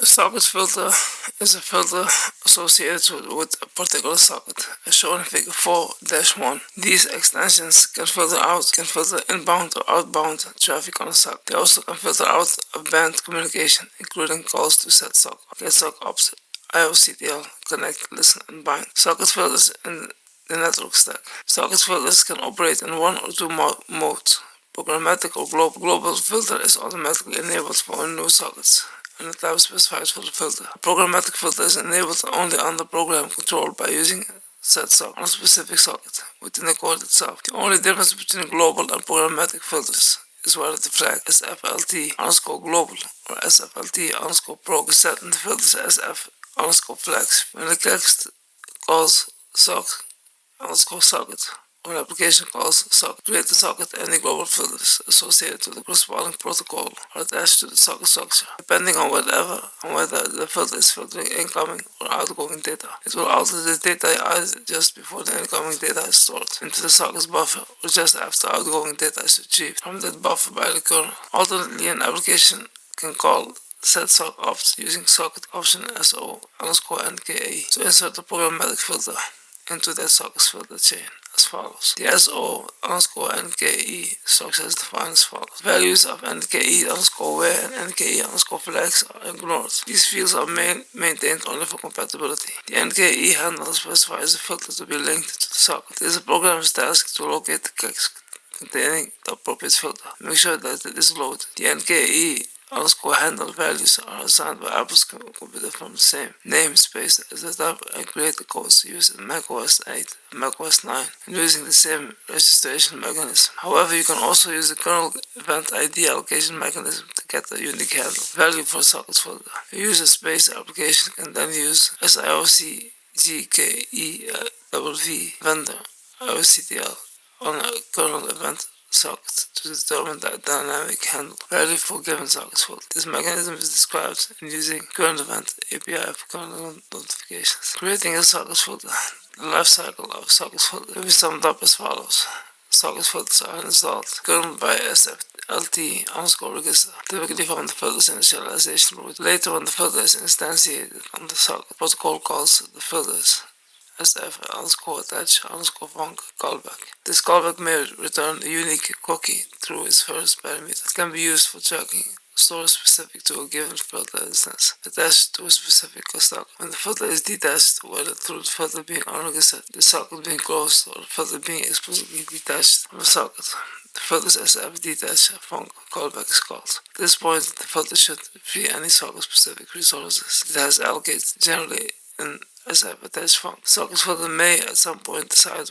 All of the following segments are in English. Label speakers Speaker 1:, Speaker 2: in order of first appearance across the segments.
Speaker 1: A socket filter is a filter associated with a particular socket, as shown in Figure 4-1. These extensions can filter inbound or outbound traffic on a socket. They also can filter out of band communication, including calls to said socket, get socket ops, IOCTL, connect, listen, and bind. Socket filters in the network stack. Socket filters can operate in one or two modes. Programmatic or global filter is automatically enabled for new sockets, and the type specified for the filter. A programmatic filter is enabled only under program control by using said socket on a specific socket within the code itself. The only difference between global and programmatic filters is whether the flag SFLT_global or SFLT_prog is set in the filters SF_flags. When the text calls socket or an application calls socket, create the socket, any global filters associated with the corresponding protocol are attached to the socket structure. Depending on whether the filter is filtering incoming or outgoing data, it will alter the data either just before the incoming data is stored into the socket's buffer or just after outgoing data is retrieved from that buffer by the kernel. Alternately, an application can call set socket ops using socket option SO_NKE to insert a programmatic filter into that socket's filter chain as follows. The SO_NKE structure is defined as follows. Values of NKE_where and NKE_flags are ignored. These fields are maintained only for compatibility. The NKE handler specifies the filter to be linked to the socket. It is a programmer's task to locate the text containing the appropriate filter. Make sure that it is loaded. The NKE_handle values are assigned by Apple's computer from the same namespace as the type and create the codes used in macOS 8 and macOS 9 and using the same registration mechanism. However, you can also use the kernel event ID allocation mechanism to get a unique handle value for a socket filter. A user space application can then use SIOCGKEWV vendor IOCTL on a kernel event socket to determine the dynamic handle value for given socket filter. This mechanism is described in using kernel event API for kernel notifications. Creating a socket filter. The life cycle of a socket filter can be summed up as follows. Socket filters are installed, kernel by SFLT_register, typically from the filter's initialization route. Later, when the filter is instantiated on the socket, protocol calls the filters SF_attach_func callback. This callback may return a unique cookie through its first parameter. It can be used for tracking stores specific to a given filter instance attached to a specific socket. When the filter is detached, whether through the filter being unregistered, the socket being closed, or the filter being explicitly detached from the socket, the filter's SF_detach_func callback is called. At this point, the filter should free any socket-specific resources it has allocated, generally in SF_attach_func. The socket filter may at some point decide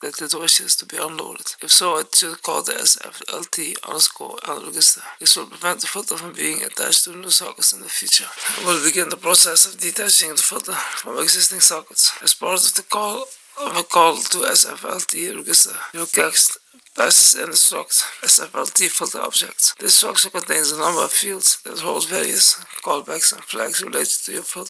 Speaker 1: that it wishes to be unloaded. If so, it should call the SFLT_unregister. This will prevent the filter from being attached to new sockets in the future. We'll begin the process of detaching the filter from existing sockets. As part of a call to SFLT register, your text passes in the struct SFLT filter object. This structure contains a number of fields that hold various callbacks and flags related to your filter.